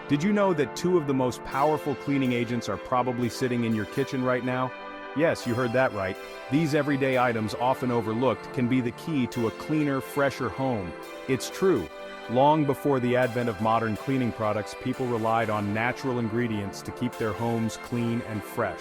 Did you know that two of the most powerful cleaning agents are probably sitting in your kitchen right now? Yes, you heard that right. These everyday items, often overlooked, can be the key to a cleaner, fresher home. It's true. Long before the advent of modern cleaning products, people relied on natural ingredients to keep their homes clean and fresh.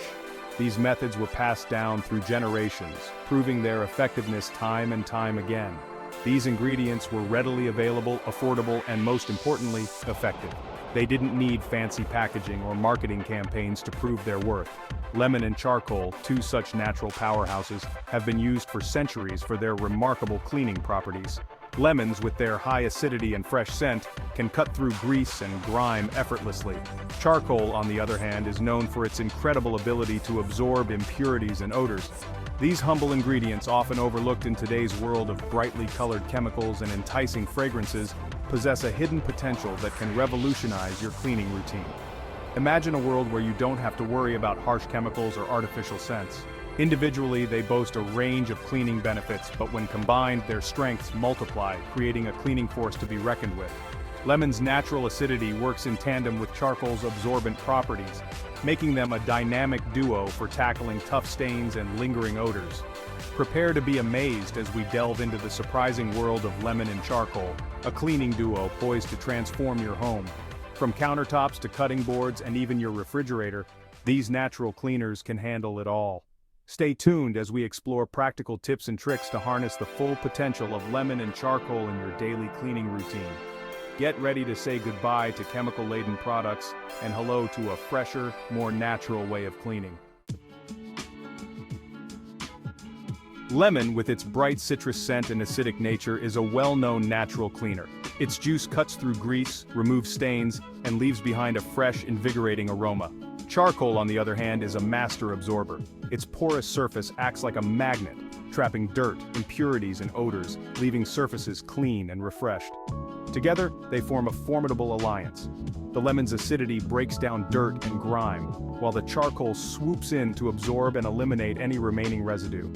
These methods were passed down through generations, proving their effectiveness time and time again. These ingredients were readily available, affordable, and most importantly, effective. They didn't need fancy packaging or marketing campaigns to prove their worth. Lemon and charcoal, two such natural powerhouses, have been used for centuries for their remarkable cleaning properties. Lemons, with their high acidity and fresh scent, can cut through grease and grime effortlessly. Charcoal, on the other hand, is known for its incredible ability to absorb impurities and odors. These humble ingredients, often overlooked in today's world of brightly colored chemicals and enticing fragrances, possess a hidden potential that can revolutionize your cleaning routine. Imagine a world where you don't have to worry about harsh chemicals or artificial scents. Individually, they boast a range of cleaning benefits, but when combined, their strengths multiply, creating a cleaning force to be reckoned with. Lemon's natural acidity works in tandem with charcoal's absorbent properties, making them a dynamic duo for tackling tough stains and lingering odors. Prepare to be amazed as we delve into the surprising world of lemon and charcoal, a cleaning duo poised to transform your home. From countertops to cutting boards and even your refrigerator, these natural cleaners can handle it all. Stay tuned as we explore practical tips and tricks to harness the full potential of lemon and charcoal in your daily cleaning routine. Get ready to say goodbye to chemical-laden products and hello to a fresher, more natural way of cleaning. Lemon, with its bright citrus scent and acidic nature, is a well-known natural cleaner. Its juice cuts through grease, removes stains, and leaves behind a fresh, invigorating aroma. Charcoal, on the other hand, is a master absorber. Its porous surface acts like a magnet, trapping dirt, impurities, and odors, leaving surfaces clean and refreshed. Together, they form a formidable alliance. The lemon's acidity breaks down dirt and grime, while the charcoal swoops in to absorb and eliminate any remaining residue.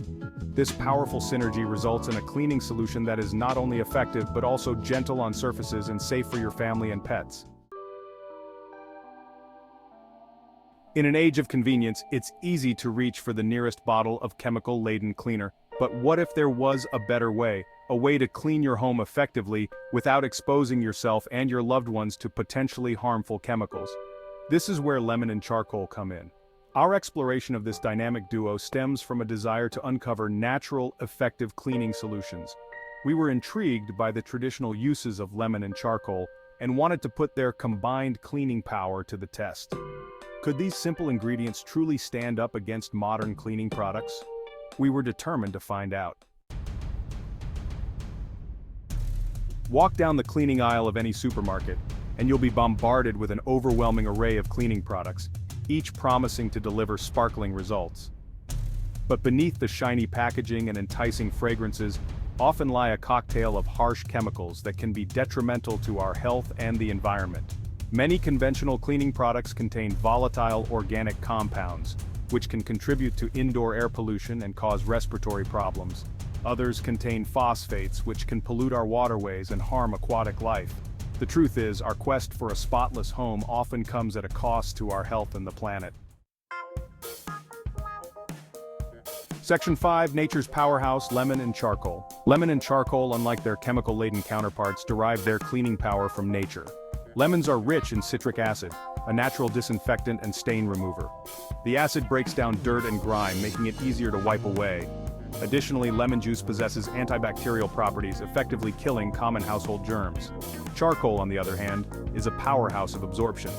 This powerful synergy results in a cleaning solution that is not only effective but also gentle on surfaces and safe for your family and pets. In an age of convenience, it's easy to reach for the nearest bottle of chemical-laden cleaner. But what if there was a better way? A way to clean your home effectively without exposing yourself and your loved ones to potentially harmful chemicals? This is where lemon and charcoal come in. Our exploration of this dynamic duo stems from a desire to uncover natural, effective cleaning solutions. We were intrigued by the traditional uses of lemon and charcoal and wanted to put their combined cleaning power to the test. Could these simple ingredients truly stand up against modern cleaning products? We were determined to find out. Walk down the cleaning aisle of any supermarket, and you'll be bombarded with an overwhelming array of cleaning products, each promising to deliver sparkling results. But beneath the shiny packaging and enticing fragrances, often lie a cocktail of harsh chemicals that can be detrimental to our health and the environment. Many conventional cleaning products contain volatile organic compounds, which can contribute to indoor air pollution and cause respiratory problems. Others contain phosphates, which can pollute our waterways and harm aquatic life. The truth is, our quest for a spotless home often comes at a cost to our health and the planet. Section 5. Nature's powerhouse, lemon and charcoal. Lemon and charcoal, unlike their chemical-laden counterparts, derive their cleaning power from nature. Lemons are rich in citric acid, a natural disinfectant and stain remover. The acid breaks down dirt and grime, making it easier to wipe away. Additionally, lemon juice possesses antibacterial properties, effectively killing common household germs. Charcoal, on the other hand, is a powerhouse of absorption.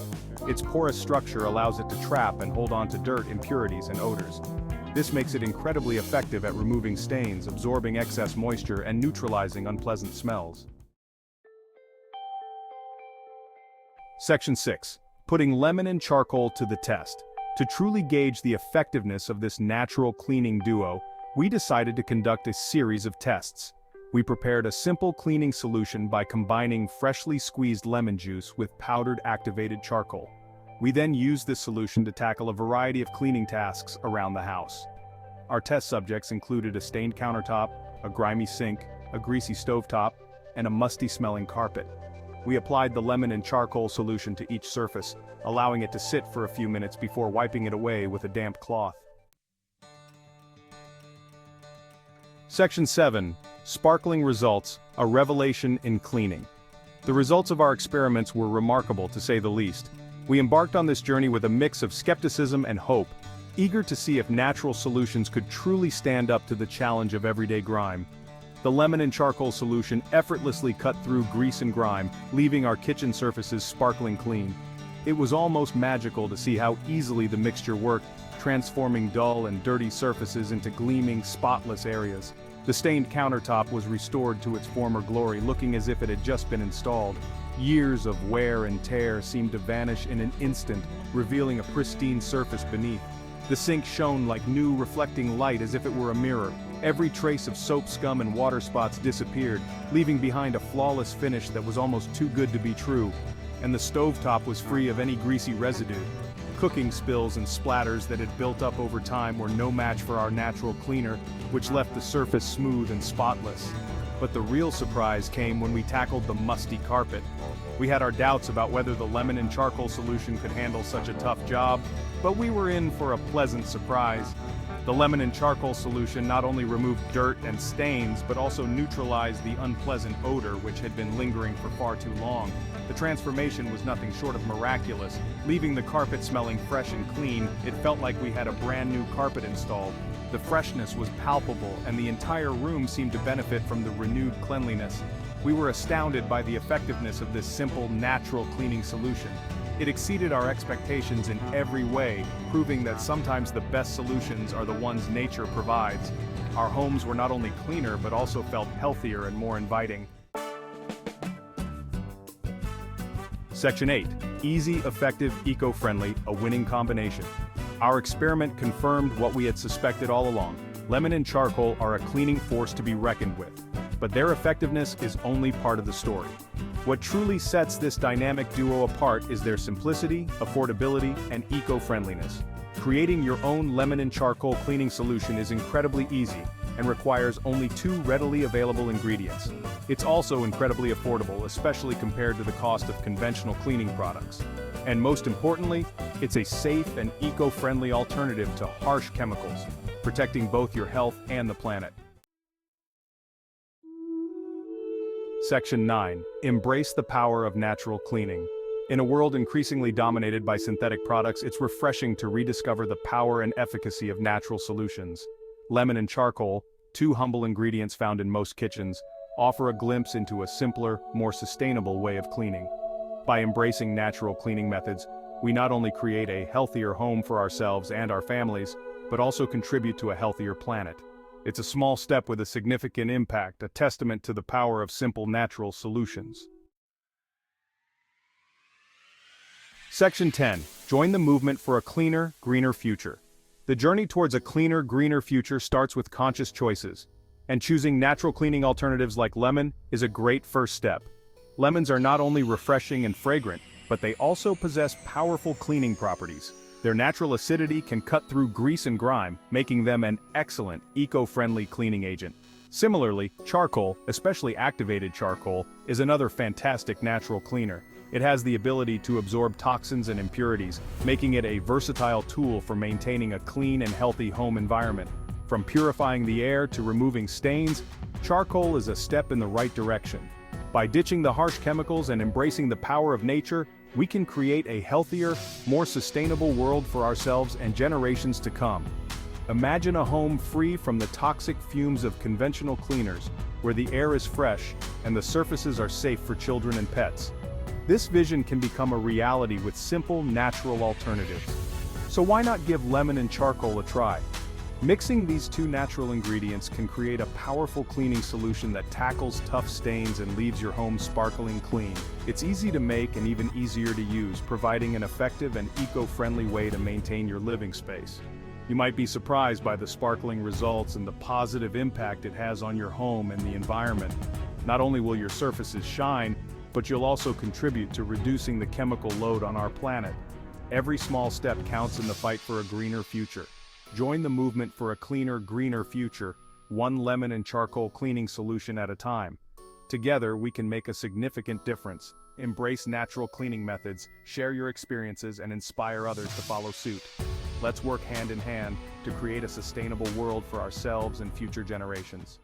Its porous structure allows it to trap and hold on to dirt, impurities, and odors. This makes it incredibly effective at removing stains, absorbing excess moisture, and neutralizing unpleasant smells. Section 6. Putting lemon and charcoal to the test. To truly gauge the effectiveness of this natural cleaning duo, we decided to conduct a series of tests. We prepared a simple cleaning solution by combining freshly squeezed lemon juice with powdered activated charcoal. We then used this solution to tackle a variety of cleaning tasks around the house. Our test subjects included a stained countertop, a grimy sink, a greasy stovetop, and a musty-smelling carpet. We applied the lemon and charcoal solution to each surface, allowing it to sit for a few minutes before wiping it away with a damp cloth. Section 7. Sparkling results, a revelation in cleaning. The results of our experiments were remarkable, to say the least. We embarked on this journey with a mix of skepticism and hope, eager to see if natural solutions could truly stand up to the challenge of everyday grime. The lemon and charcoal solution effortlessly cut through grease and grime, leaving our kitchen surfaces sparkling clean. It was almost magical to see how easily the mixture worked, transforming dull and dirty surfaces into gleaming, spotless areas. The stained countertop was restored to its former glory, looking as if it had just been installed. Years of wear and tear seemed to vanish in an instant, revealing a pristine surface beneath. The sink shone like new, reflecting light as if it were a mirror. Every trace of soap scum and water spots disappeared, leaving behind a flawless finish that was almost too good to be true. And the stovetop was free of any greasy residue. Cooking spills and splatters that had built up over time were no match for our natural cleaner, which left the surface smooth and spotless. But the real surprise came when we tackled the musty carpet. We had our doubts about whether the lemon and charcoal solution could handle such a tough job, but we were in for a pleasant surprise. The lemon and charcoal solution not only removed dirt and stains, but also neutralized the unpleasant odor which had been lingering for far too long. The transformation was nothing short of miraculous. Leaving the carpet smelling fresh and clean, it felt like we had a brand new carpet installed. The freshness was palpable, and the entire room seemed to benefit from the renewed cleanliness. We were astounded by the effectiveness of this simple, natural cleaning solution. It exceeded our expectations in every way, proving that sometimes the best solutions are the ones nature provides. Our homes were not only cleaner but also felt healthier and more inviting. Section 8. Easy, effective, eco-friendly, a winning combination. Our experiment confirmed what we had suspected all along. Lemon and charcoal are a cleaning force to be reckoned with, but their effectiveness is only part of the story. What truly sets this dynamic duo apart is their simplicity, affordability, and eco-friendliness. Creating your own lemon and charcoal cleaning solution is incredibly easy and requires only 2 readily available ingredients. It's also incredibly affordable, especially compared to the cost of conventional cleaning products. And most importantly, it's a safe and eco-friendly alternative to harsh chemicals, protecting both your health and the planet. Section 9. Embrace the power of natural cleaning. In a world increasingly dominated by synthetic products, it's refreshing to rediscover the power and efficacy of natural solutions. Lemon and charcoal, 2 humble ingredients found in most kitchens, offer a glimpse into a simpler, more sustainable way of cleaning. By embracing natural cleaning methods, we not only create a healthier home for ourselves and our families, but also contribute to a healthier planet. It's a small step with a significant impact, a testament to the power of simple natural solutions. Section 10. Join the movement for a cleaner, greener future. The journey towards a cleaner, greener future starts with conscious choices, and choosing natural cleaning alternatives like lemon is a great first step. Lemons are not only refreshing and fragrant, but they also possess powerful cleaning properties. Their natural acidity can cut through grease and grime, making them an excellent, eco-friendly cleaning agent. Similarly, charcoal, especially activated charcoal, is another fantastic natural cleaner. It has the ability to absorb toxins and impurities, making it a versatile tool for maintaining a clean and healthy home environment. From purifying the air to removing stains, charcoal is a step in the right direction. By ditching the harsh chemicals and embracing the power of nature, we can create a healthier, more sustainable world for ourselves and generations to come. Imagine a home free from the toxic fumes of conventional cleaners, where the air is fresh and the surfaces are safe for children and pets. This vision can become a reality with simple, natural alternatives. So why not give lemon and charcoal a try? Mixing these 2 natural ingredients can create a powerful cleaning solution that tackles tough stains and leaves your home sparkling clean. It's easy to make and even easier to use, providing an effective and eco-friendly way to maintain your living space. You might be surprised by the sparkling results and the positive impact it has on your home and the environment. Not only will your surfaces shine, but you'll also contribute to reducing the chemical load on our planet. Every small step counts in the fight for a greener future. Join the movement for a cleaner, greener future, one lemon and charcoal cleaning solution at a time. Together, we can make a significant difference. Embrace natural cleaning methods, share your experiences, and inspire others to follow suit. Let's work hand in hand to create a sustainable world for ourselves and future generations.